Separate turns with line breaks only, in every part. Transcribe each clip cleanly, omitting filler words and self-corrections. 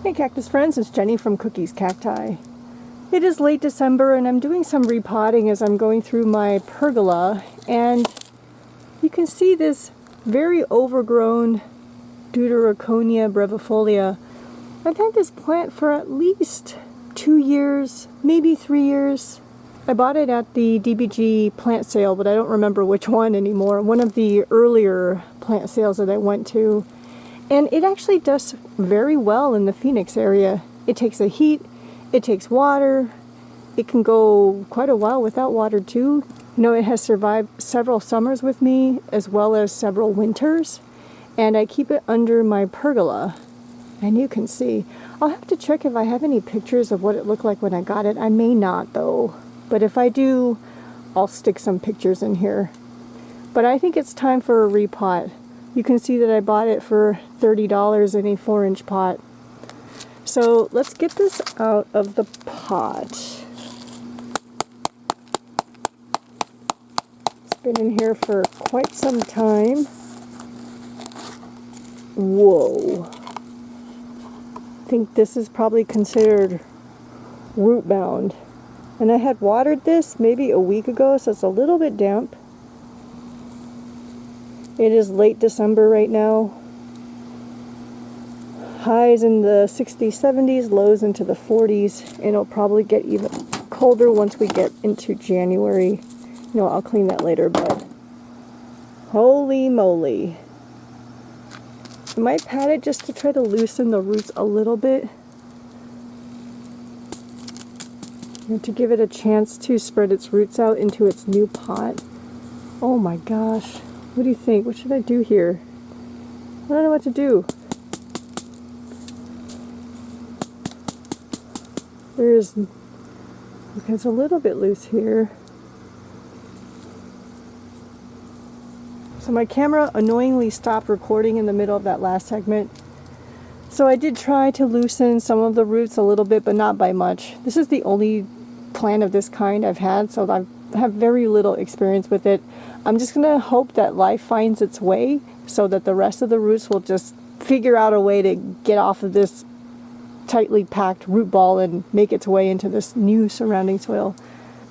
Hey cactus friends, it's Jenny from Cookie's Cacti. It is late December and I'm doing some repotting as I'm going through my pergola, and you can see this very overgrown Deuterocohnia brevifolia. I've had this plant for at least 2 years, maybe 3 years. I bought it at the DBG plant sale, but I don't remember which one anymore. One of the earlier plant sales that I went to. And it actually does very well in the Phoenix area. It takes the heat, it takes water, it can go quite a while without water too. You know, it has survived several summers with me as well as several winters. And I keep it under my pergola. And you can see. I'll have to check if I have any pictures of what it looked like when I got it. I may not though. But if I do, I'll stick some pictures in here. But I think it's time for a repot. You can see that I bought it for $30 in a 4-inch pot. So let's get this out of the pot. It's been in here for quite some time. Whoa. I think this is probably considered root bound. And I had watered this maybe a week ago, so it's a little bit damp. It is late December right now. Highs in the 60s, 70s, lows into the 40s, and it'll probably get even colder once we get into January. You know, I'll clean that later, but holy moly. I might pat it just to try to loosen the roots a little bit. And to give it a chance to spread its roots out into its new pot. Oh my gosh. What do you think? What should I do here? I don't know what to do. Okay, it's a little bit loose here. So my camera annoyingly stopped recording in the middle of that last segment. So I did try to loosen some of the roots a little bit, but not by much. This is the only plant of this kind I've had, so I have very little experience with it. I'm just going to hope that life finds its way so that the rest of the roots will just figure out a way to get off of this tightly packed root ball and make its way into this new surrounding soil.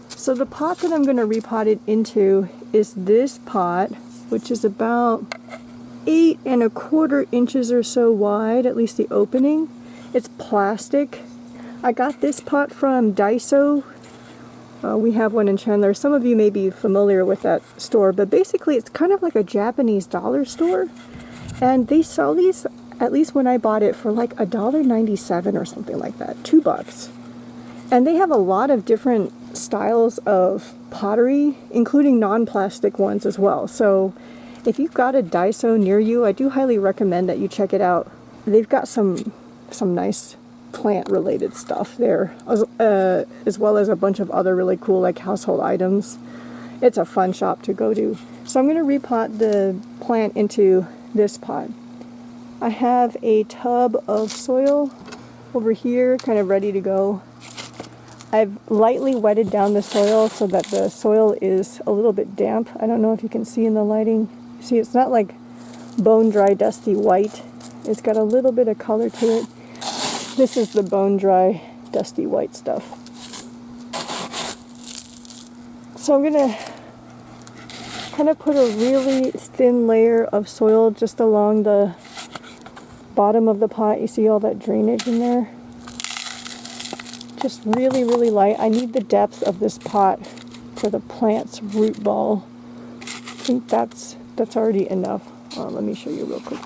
So the pot that I'm going to repot it into is this pot, which is about 8 1/4 inches or so wide, at least the opening. It's plastic. I got this pot from Daiso. We have one in Chandler. Some of you may be familiar with that store, but basically it's kind of like a Japanese dollar store. And they sell these, at least when I bought it, for like $1.97 or something like that, $2. And they have a lot of different styles of pottery, including non-plastic ones as well. So if you've got a Daiso near you, I do highly recommend that you check it out. They've got some nice plant-related stuff there, as well as a bunch of other really cool like household items. It's a fun shop to go to. So I'm going to repot the plant into this pot. I have a tub of soil over here, kind of ready to go. I've lightly wetted down the soil so that the soil is a little bit damp. I don't know if you can see in the lighting. See, it's not like bone dry, dusty white. It's got a little bit of color to it. This is the bone dry, dusty white stuff. So I'm going to kind of put a really thin layer of soil just along the bottom of the pot. You see all that drainage in there? Just really, really light. I need the depth of this pot for the plant's root ball. I think that's already enough. Let me show you real quick.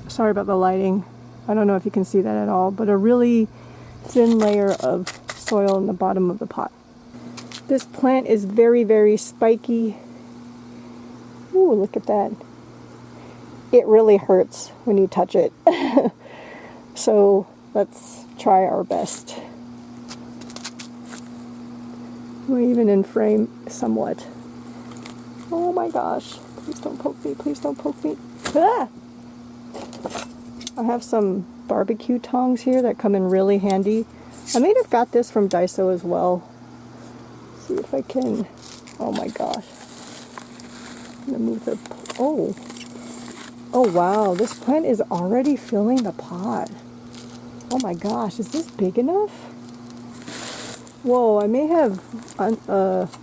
Sorry about the lighting. I don't know if you can see that at all, but a really thin layer of soil in the bottom of the pot. This plant is very, very spiky. Ooh, look at that. It really hurts when you touch it. So let's try our best. We're even in frame somewhat. Oh my gosh. Please don't poke me. Please don't poke me. Ah! I have some barbecue tongs here that come in really handy. I may have got this from Daiso as well. Let's see if I can. Oh my gosh. I'm gonna move the. Oh, Oh wow, this plant is already filling the pot. Oh my gosh, is this big enough? Whoa, I may have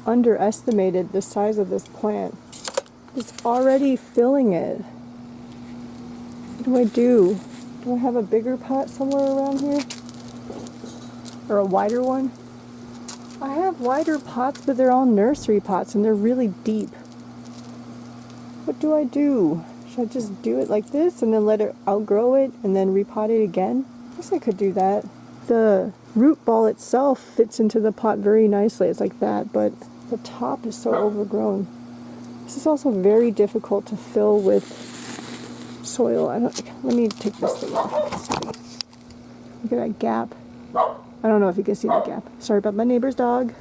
underestimated the size of this plant. It's already filling it. What do I do? Do I have a bigger pot somewhere around here? Or a wider one? I have wider pots, but they're all nursery pots and they're really deep. What do I do? Should I just do it like this and then let it outgrow it and then repot it again? I guess I could do that. The root ball itself fits into the pot very nicely. It's like that, but the top is so overgrown. This is also very difficult to fill with soil. Let me take this thing off. Look at that gap. I don't know if you can see the gap. Sorry about my neighbor's dog.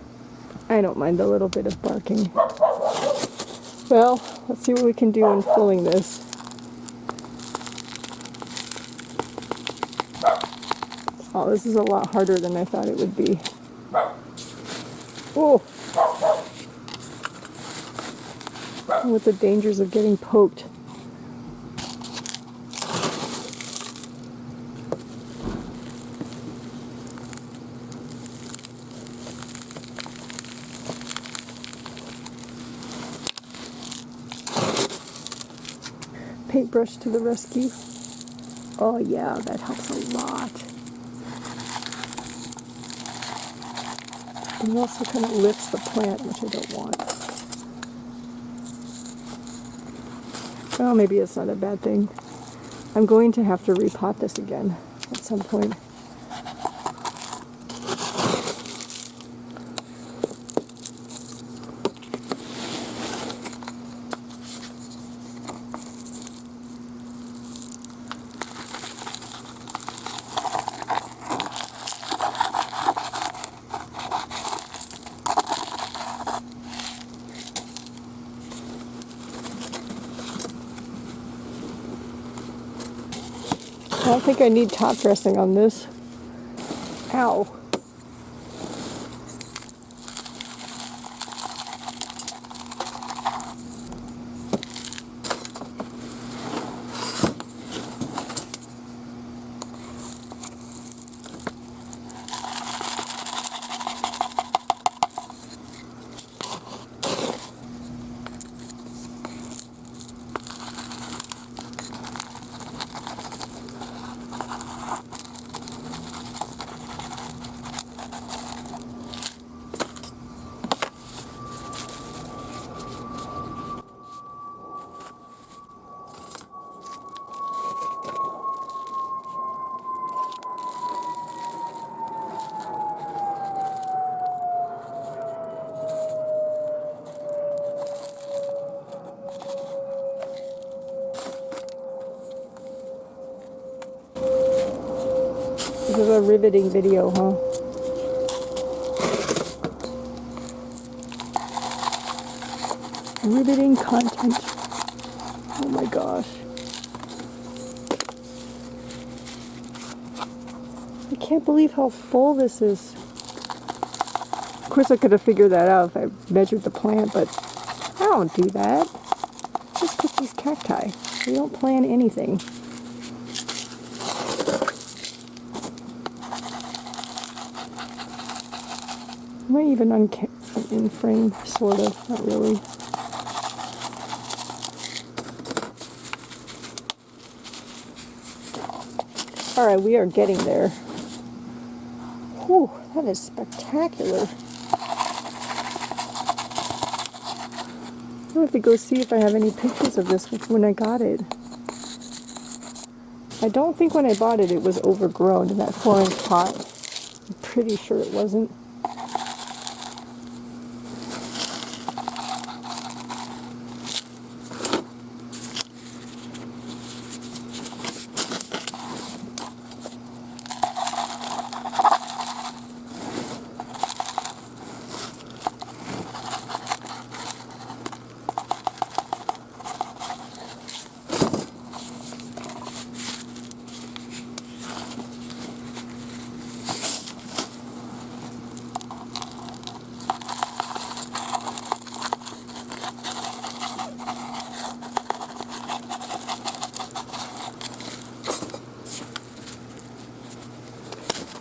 I don't mind a little bit of barking. Well, let's see what we can do in filling this. Oh, this is a lot harder than I thought it would be. Oh! With the dangers of getting poked. Paintbrush to the rescue. Oh yeah, that helps a lot. And it also kind of lifts the plant, which I don't want. Well, maybe it's not a bad thing. I'm going to have to repot this again at some point. I don't think I need top dressing on this. Ow. This is a riveting video, huh? Riveting content. Oh my gosh. I can't believe how full this is. Of course I could have figured that out if I measured the plant, but I don't do that. Just pick these cacti. We don't plan anything. Am I even in frame? Sort of. Not really. Alright, we are getting there. Whew, that is spectacular. I have to go see if I have any pictures of this when I got it. I don't think when I bought it, it was overgrown in that 4-inch pot. I'm pretty sure it wasn't.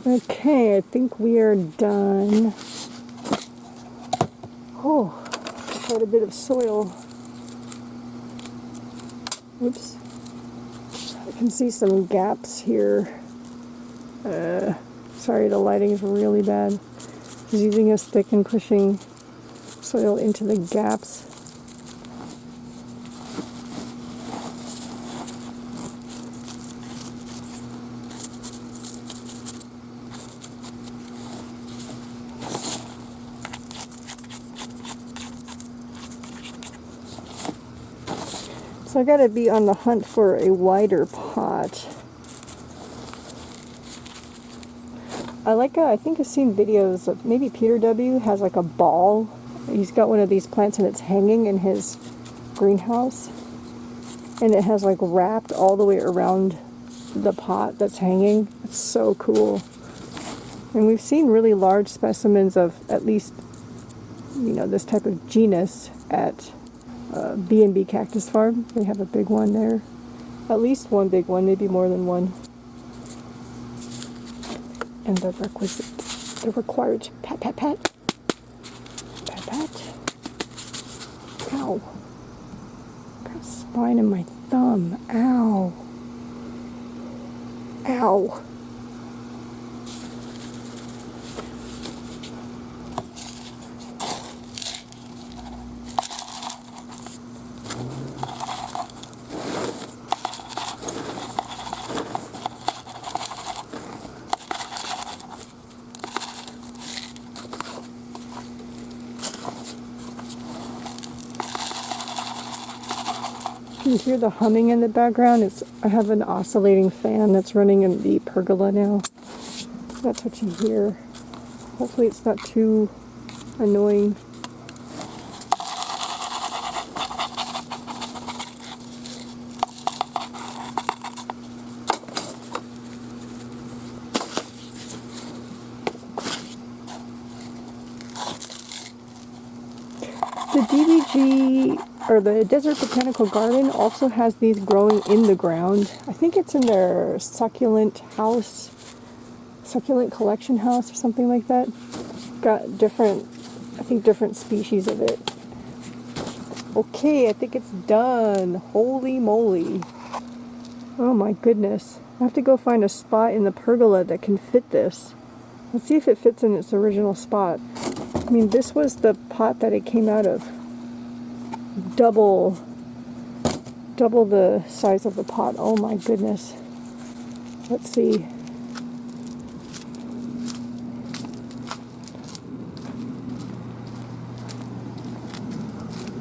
Okay, I think we are done. Oh, quite a bit of soil. Oops. I can see some gaps here. Sorry, the lighting is really bad. I was using a stick and pushing soil into the gaps. So I gotta be on the hunt for a wider pot. I think I've seen videos of maybe Peter W. has like a ball. He's got one of these plants and it's hanging in his greenhouse. And it has like wrapped all the way around the pot that's hanging. It's so cool. And we've seen really large specimens of at least, this type of genus at B&B Cactus Farm. They have a big one there. At least one big one, maybe more than one. And the required pat, pat, pat. Pat, pat. Ow. Got a spine in my thumb. Ow. Ow. You hear the humming in the background? I have an oscillating fan that's running in the pergola now. That's what you hear. Hopefully it's not too annoying. The DBG, or the Desert Botanical Garden, also has these growing in the ground. I think it's in their succulent house, succulent collection house or something like that. Got different species of it. Okay, I think it's done. Holy moly. Oh my goodness. I have to go find a spot in the pergola that can fit this. Let's see if it fits in its original spot. I mean, this was the pot that it came out of. Double the size of the pot. Oh my goodness. Let's see.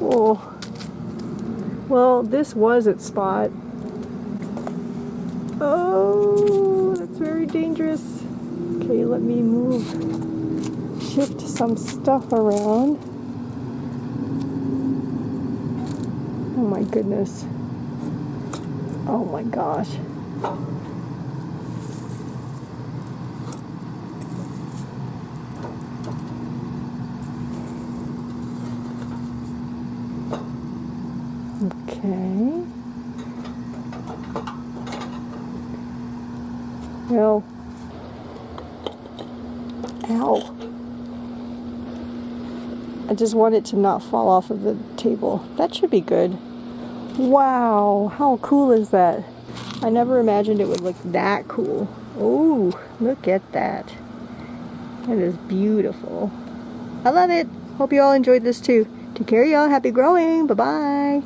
Oh. Well, this was its spot. Oh, that's very dangerous. Okay, let me shift some stuff around. Oh my goodness. Oh my gosh. Okay. Well, ow. I just want it to not fall off of the table. That should be good. Wow, how cool is that? I never imagined it would look that cool. Oh, look at that. That is beautiful. I love it. Hope you all enjoyed this too. Take care, y'all. Happy growing. Bye-bye.